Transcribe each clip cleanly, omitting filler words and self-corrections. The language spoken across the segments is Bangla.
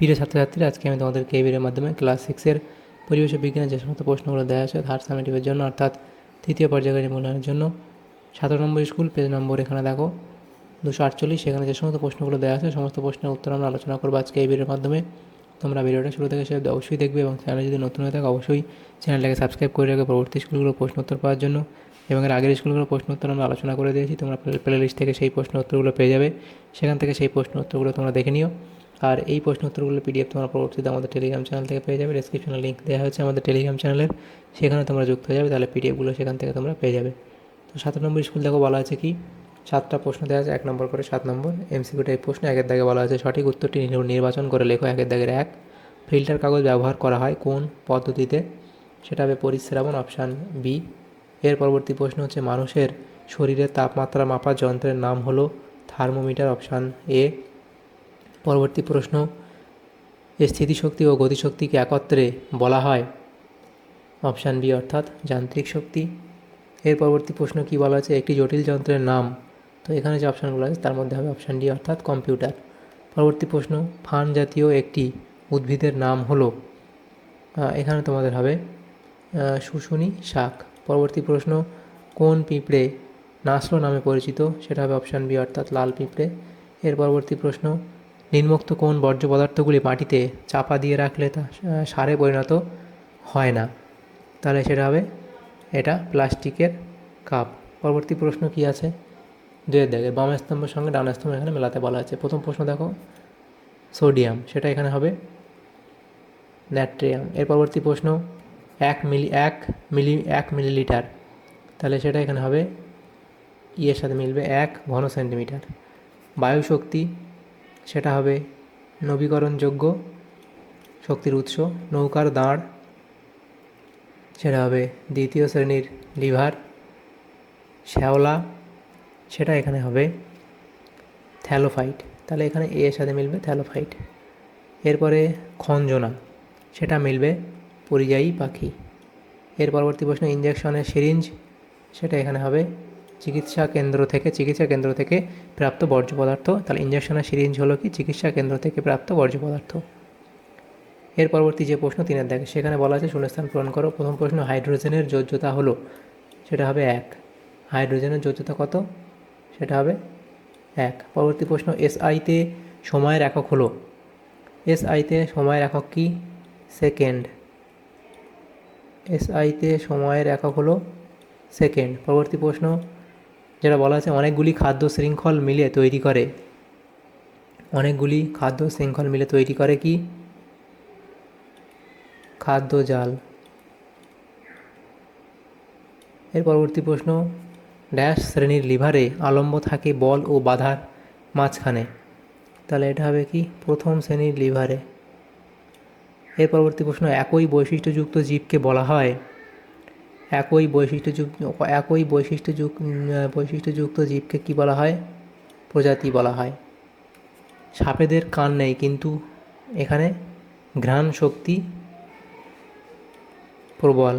প্রিয় ছাত্রছাত্রীরা, আজকে আমি তোমাদেরকে এই ভিডিওর মাধ্যমে ক্লাস 6-এর পরিবেশ বিজ্ঞানের যে সমস্ত প্রশ্নগুলো দেওয়া আছে থার্ড সামেটিভের জন্য, অর্থাৎ তৃতীয় পর্যায়ের মূল্যায়নের জন্য 17 নম্বর স্কুল পেজ নম্বর এখানে দেখো 248, সেখানে যে সমস্ত প্রশ্নগুলো দেওয়া আছে সমস্ত প্রশ্নের উত্তর আমরা আলোচনা করবো আজকে এই ভিডিওর মাধ্যমে। তোমরা ভিডিওটা শুরু থেকে শেষ অবধি অবশ্যই দেখবে এবং চ্যানেলে যদি নতুন হয়ে থাকে অবশ্যই চ্যানেলটাকে সাবস্ক্রাইব করে রাখবে পরবর্তী স্কুলগুলো প্রশ্ন উত্তর পাওয়ার জন্য। এবং এর আগের স্কুলগুলো প্রশ্ন উত্তর আমরা আলোচনা করে দিয়েছি, তোমরা প্লে লিস্ট থেকে সেই প্রশ্ন উত্তরগুলো পেয়ে যাবে, সেখান থেকে সেই প্রশ্ন উত্তরগুলো তোমরা দেখে নিও। আর এই প্রশ্ন উত্তরগুলো পিডিএফ তোমরা পরবর্তীতে আমাদের টেলিগ্রাম চ্যানেল থেকে পেয়ে যাবে। ডেসক্রিপশনে লিঙ্ক দেওয়া হয়েছে আমাদের টেলিগ্রাম চ্যানেলের, সেখানে তোমরা যুক্ত হয়ে যাবে, তাহলে পিডিএফগুলো সেখান থেকে তোমরা পেয়ে যাবে। তো 17 নম্বর স্কুল দেখো বলা আছে কি 7টা প্রশ্ন দেওয়া আছে, 1 নম্বর করে 7 নম্বর এমসিকিউ টাইপ প্রশ্ন। 1-এর দাগে বলা আছে সঠিক উত্তরটি নির্বাচন করে লেখো। 1-এর দাগের 1, ফিল্টার কাগজ ব্যবহার করা হয় কোন পদ্ধতিতে? সেটা হবে পরিস্রাবন, অপশান বি। এর পরবর্তী প্রশ্ন হচ্ছে মানুষের শরীরের তাপমাত্রা মাপার যন্ত্রের নাম হলো থার্মোমিটার, অপশান এ। পরবর্তী প্রশ্ন, স্থিতিশক্তি ও গতিশক্তিকে একত্রে বলা হয়, অপশান বি অর্থাৎ যান্ত্রিক শক্তি। এর পরবর্তী প্রশ্ন কি বলা আছে একটি জটিল যন্ত্রের নাম? তো এখানে যে অপশানগুলো আছে তার মধ্যে হবে অপশান ডি অর্থাৎ কম্পিউটার। পরবর্তী প্রশ্ন, ফার্ন জাতীয় একটি উদ্ভিদের নাম হলো, এখানে তোমাদের হবে শুশুনি শাক। পরবর্তী প্রশ্ন, কোন পিঁপড়ে নাসলো নামে পরিচিত? সেটা হবে অপশান বি অর্থাৎ লাল পিঁপড়ে। এর পরবর্তী প্রশ্ন, নিম্নোক্ত কোন বর্জ্য পদার্থগুলি মাটিতে চাপা দিয়ে রাখলে তা সারে পরিণত হয় না? তাহলে সেটা হবে এটা প্লাস্টিকের কাপ। পরবর্তী প্রশ্ন কি আছে 2-এর দাগে বাম স্তম্ভের সঙ্গে ডান স্তম্ভ এখানে মেলাতে বলা আছে। প্রথম প্রশ্ন দেখো সোডিয়াম, সেটা এখানে হবে ন্যাট্রিয়াম। এর পরবর্তী প্রশ্ন 1 মিলিলিটার, তাহলে সেটা এখানে হবে ইয়ের সাথে মিলবে 1 ঘন সেন্টিমিটার। বায়ু শক্তি, সেটা হবে নবীকরণযোগ্য শক্তির উৎস। নৌকার দাঁড়, সেটা হবে দ্বিতীয় শ্রেণীর লিভার। শ্যাওলা, সেটা এখানে হবে থ্যালোফাইট, তাহলে এখানে এ এর সাথে মিলবে থ্যালোফাইট। এরপরে খঞ্জনা, সেটা মিলবে পরিযায়ী পাখি। এর পরবর্তী প্রশ্ন, ইঞ্জেকশনের সিরিঞ্জ, সেটা এখানে হবে চিকিৎসা কেন্দ্র থেকে প্রাপ্ত বর্জ্য পদার্থ। তাহলে ইঞ্জেকশনের সিরিঞ্জ হলো কি চিকিৎসা কেন্দ্র থেকে প্রাপ্ত বর্জ্য পদার্থ। এর পরবর্তী যে প্রশ্ন 3-এর দাগে সেখানে বলা আছে শূন্যস্থান পূরণ করো। প্রথম প্রশ্ন, হাইড্রোজেনের যোজ্যতা হলো, সেটা হবে 1। হাইড্রোজেনের যোজ্যতা কত? সেটা হবে 1। পরবর্তী প্রশ্ন, এসআইতে সময়ের একক হলো, এসআইতে সময়ের একক কি? সেকেন্ড। এসআইতে সময়ের একক হলো সেকেন্ড। পরবর্তী প্রশ্ন যেটা বলা আছে অনেকগুলি খাদ্য শৃঙ্খল মিলে তৈরি করে, অনেকগুলি খাদ্য শৃঙ্খল মিলে তৈরি করে কি? খাদ্য জাল। এর পরবর্তী প্রশ্ন, ড্যাশ শ্রেণীর লিভারে আলম্ব থাকে বল ও বাধার মাঝখানে, তাহলে এটা হবে কি প্রথম শ্রেণীর লিভারে। এর পরবর্তী প্রশ্ন, একই বৈশিষ্ট্যযুক্ত জীবকে বলা হয়, একই বৈশিষ্ট্যযুক্ত জীবকে কি বলা হয়? প্রজাতি বলা হয়। সাপেদের কান নেই কিন্তু এখানে ঘ্রাণ শক্তি প্রবল,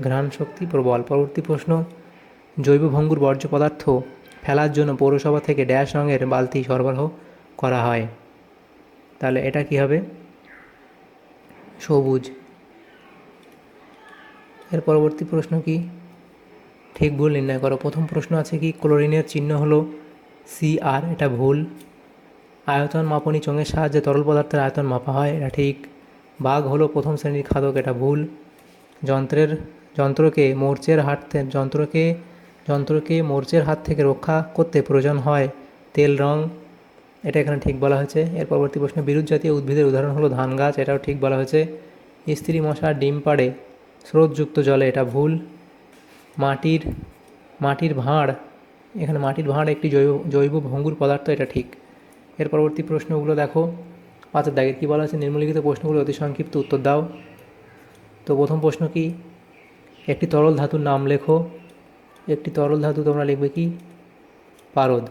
ঘ্রাণ শক্তি প্রবল। পরবর্তী প্রশ্ন, জৈব ভঙ্গুর বর্জ্য পদার্থ ফেলার জন্য পৌরসভা থেকে ড্যাশ রঙের বালতি সরবরাহ করা হয়, তাহলে এটা কি হবে? সবুজ। এর পরবর্তী প্রশ্ন কি ঠিক ভুল নির্ণয় করো। প্রথম প্রশ্ন আছে কি ক্লোরিনের চিহ্ন হলো CR, এটা ভুল। আয়তন মাপনী চোঙের সাহায্যে তরল পদার্থের আয়তন মাপা হয়, এটা ঠিক। বাঘ হলো প্রথম শ্রেণীর খাদক, এটা ভুল। যন্ত্রকে মোর্চের হাত থেকে রক্ষা করতে প্রয়োজন হয় তেল রং, এটা এখানে ঠিক বলা হয়েছে। এর পরবর্তী প্রশ্ন, বিরুৎ জাতীয় উদ্ভিদের উদাহরণ হলো ধান গাছ, এটাও ঠিক বলা হয়েছে। স্ত্রী মশা ডিম পাড়ে স্রোতযুক্ত জলে, এটা ভুল। মাটির ভাঁড়, এখানে মাটির ভাঁড় একটি জৈব ভঙ্গুর পদার্থ, এটা ঠিক। এর পরবর্তী প্রশ্নগুলো দেখো 5-এর দাগের কী বলা আছে নিম্নলিখিত প্রশ্নগুলো অতি সংক্ষিপ্ত উত্তর দাও। তো প্রথম প্রশ্ন কি একটি তরল ধাতুর নাম লেখো। একটি তরল ধাতু তোমরা লিখবে কি? পারদ।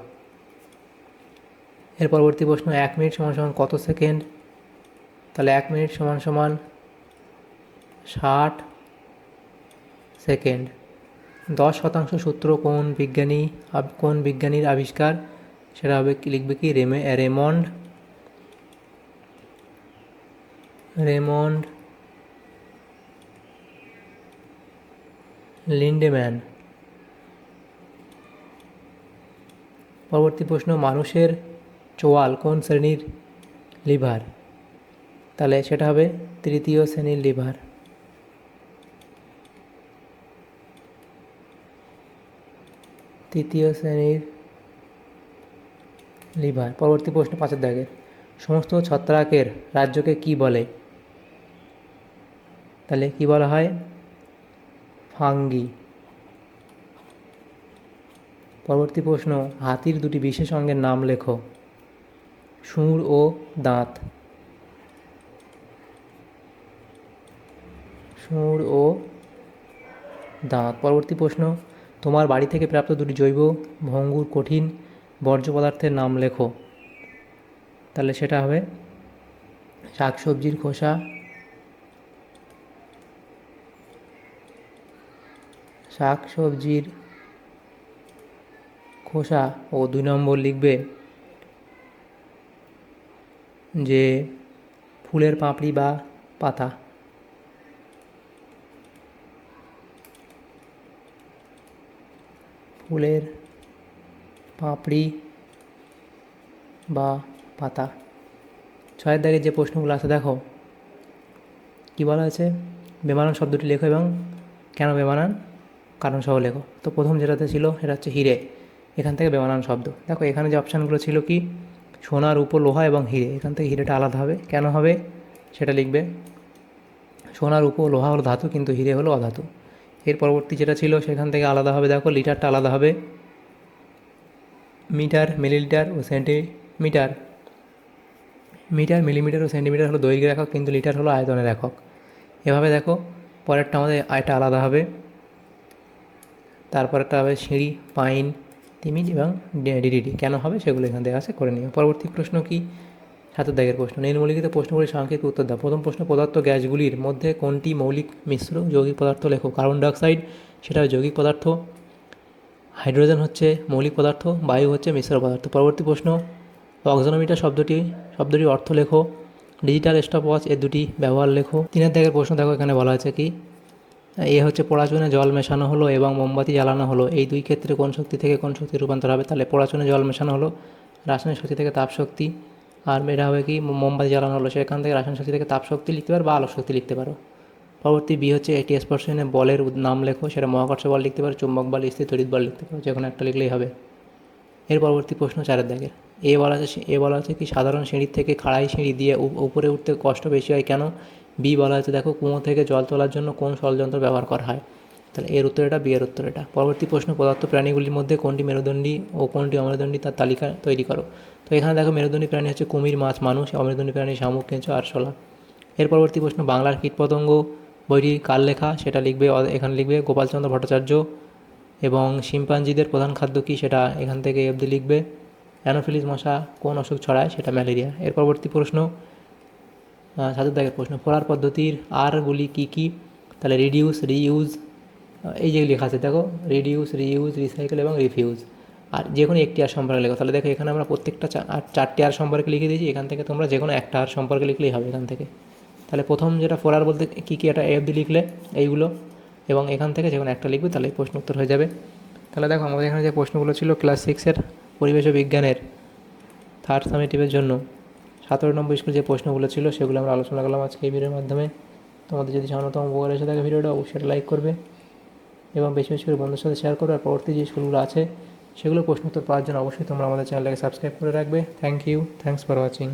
এর পরবর্তী প্রশ্ন 1 মিনিট সমান সমান কত সেকেন্ড? তাহলে 1 মিনিট সমান সমান 60 সেকেন্ড। 10% সূত্র কোন বিজ্ঞানীর আবিষ্কার? সেটা হবে কি, লিখবে কি রেমন্ড লিন্ডেম্যান। পরবর্তী প্রশ্ন, মানুষের চোয়াল কোন শ্রেণীর লিভার? তাহলে সেটা হবে তৃতীয় শ্রেণীর লিভার। তৃতীয় শ্রেণীর লিভার। পরবর্তী প্রশ্ন 5 দাগের, সমস্ত ছত্রাকের রাজ্যকে কি বলে? তাহলে কি বলা হয়? ফাঙ্গি। পরবর্তী প্রশ্ন, হাতির দুটি বিশেষ অঙ্গের নাম লেখো। শুঁড় ও দাঁত। শুঁড় ও দাঁত। পরবর্তী প্রশ্ন, তোমার বাড়ি থেকে প্রাপ্ত দুটি জৈব ভঙ্গুর কঠিন বর্জ্য পদার্থের নাম লেখো। তাহলে সেটা হবে শাকসবজির খোসা, শাকসবজির খোসা। ও 2 নম্বর লিখবে যে ফুলের পাপড়ি বা পাতা। ফুলের পাপড়ি বা পাতা। 6 দাগে যে প্রশ্নগুলো আছে দেখো কি বলা আছে, বেমানান শব্দটি লেখো এবং কেন বেমানান কারণ সহ লেখো। তো প্রথম যেটাতে ছিল সেটা হচ্ছে হিরে, এখান থেকে বেমানান শব্দ। দেখো এখানে যে অপশানগুলো ছিল কি, সোনা, রূপো, লোহা এবং হিরে, এখান থেকে হিরেটা আলাদা হবে। কেন হবে সেটা লিখবে। সোনা, রূপো, লোহা হলো ধাতু, কিন্তু হিরে হলো অধাতু। এর পরবর্তী যেটা ছিল সেখান থেকে আলাদা হবে, দেখো লিটারটা আলাদা হবে। মিটার, মিলিলিটার ও সেন্টিমিটার। মিটার, মিলিমিটার ও সেন্টিমিটার হলো দৈর্ঘ্যের একক, কিন্তু লিটার হলো আয়তনের একক। এভাবে দেখো পরেরটা আমাদের এটা আলাদা হবে। তারপরেরটা হবে সিঁড়ি, পাইন, তিমির এবং ডিডিটি। কেন হবে সেগুলো এখান থেকে আছে, করে নিও। পরবর্তী প্রশ্ন কি, 7 দাগের প্রশ্ন, নিম্নলিখিত প্রশ্নগুলির সংক্ষেপে উত্তর দাও। প্রথম প্রশ্ন, পদার্থ গ্যাসগুলির মধ্যে কোনটি মৌলিক মিশ্র যৌগিক পদার্থ লেখো। কার্বন ডাইঅক্সাইড সেটা যৌগিক পদার্থ, হাইড্রোজেন হচ্ছে মৌলিক পদার্থ, বায়ু হচ্ছে মিশ্র পদার্থ। পরবর্তী প্রশ্ন, অক্সোনোমিটার শব্দটির অর্থ লেখো। ডিজিটাল স্টপওয়াচ এর দুটি ব্যবহার লেখো। 3 দাগের প্রশ্ন দেখো এখানে বলা আছে কি, এ হচ্ছে পোড়াচুনে জল মেশানো হলো এবং মোমবাতি জ্বালানো হলো, এই দুই ক্ষেত্রে কোন শক্তি থেকে কোন শক্তি রূপান্তর হবে। তাহলে পোড়াচুনে জল মেশানো হলো রাসায়নিক শক্তি থেকে তাপ শক্তি, আর এটা হবে কি মোমবাতি জ্বালানো হলো সেখান থেকে রাসায়নিক শক্তি থেকে তাপ শক্তি লিখতে পারো বা আলোক শক্তি লিখতে পারো। পরবর্তী বি হচ্ছে, একটি স্পর্শহীন বলের নাম লেখো। সেটা মহাকর্ষ বল লিখতে পারো, চুম্বক বল, স্থির তড়িৎ বল লিখতে পারো, যে কোনো একটা লিখলেই হবে। এর পরবর্তী প্রশ্ন 4 দাগের, এ বলা আছে কি, সাধারণ সিঁড়ির থেকে খাড়াই সিঁড়ি দিয়ে উপরে উঠতে কষ্ট বেশি হয় কেন। বি বলা আছে, দেখো কুয়ো থেকে জল তোলার জন্য কোন ষড়যন্ত্র ব্যবহার করা হয়। তাহলে এর উত্তর এটা, বি এর উত্তর এটা। পরবর্তী প্রশ্ন, পদার্থ প্রাণীগুলির মধ্যে কোনটি মেরুদণ্ডী ও কোনটি অমেরুদণ্ডী তার তালিকা তৈরি করো। তো এখানে দেখো মেরুদণ্ডী প্রাণী হচ্ছে কুমির, মাছ, মানুষ। অমেরুদণ্ডী প্রাণী শামুক, কেঁচো, আরশোলা। এর পরবর্তী প্রশ্ন, বাংলার কীটপতঙ্গ বইটি কার লেখা। সেটা লিখবে, এখানে লিখবে গোপালচন্দ্র ভট্টাচার্য। এবং শিম্পাঞ্জিদের প্রধান খাদ্য কী, সেটা এখান থেকে অবধি লিখবে। অ্যানোফিলিস মশা কোন অসুখ ছড়ায়, সেটা ম্যালেরিয়া। এর পরবর্তী প্রশ্ন 7 দাগের প্রশ্ন, ফোড়ার পদ্ধতির আরগুলি কী কী। তাহলে রিডিউস, রিইউজ, এই যে লেখা আছে দেখো, রিডিউস, রিইউজ, রিসাইকেল এবং রিফিউজ। আর যে কোনো একটি আর সম্পর্কে লেখো। তাহলে দেখো এখানে আমরা প্রত্যেকটা 4টি আর সম্পর্কে লিখে দিয়েছি, এখান থেকে তোমরা যে কোনো একটা আর সম্পর্কে লিখলেই হবে এখান থেকে। তাহলে প্রথম যেটা ফোড়ার বলতে কী কী, এটা অবধি লিখলে এইগুলো, এবং এখান থেকে যে কোনো একটা লিখবে, তাহলে এই প্রশ্ন উত্তর হয়ে যাবে। তাহলে দেখো আমাদের এখানে যে প্রশ্নগুলো ছিল ক্লাস 6-এর পরিবেশ ও বিজ্ঞানের 3rd সামেটিভের জন্য 17 নম্বর স্কুল যে প্রশ্নগুলো ছিল সেগুলো আমরা আলোচনা করলাম আজকে এই ভিডিওর মাধ্যমে। তোমাদের যদি সামান্যতম উপকার এসে থাকে ভিডিওটা, অবশ্যই লাইক করবে এবং বেশি বেশি করে বন্ধুদের সাথে শেয়ার করবে। আর পরবর্তী যে স্কুলগুলো আছে সেগুলো প্রশ্ন উত্তর পাওয়ার জন্য অবশ্যই তোমরা আমাদের চ্যানেলটাকে সাবস্ক্রাইব করে রাখবে। Thank you, thanks for watching.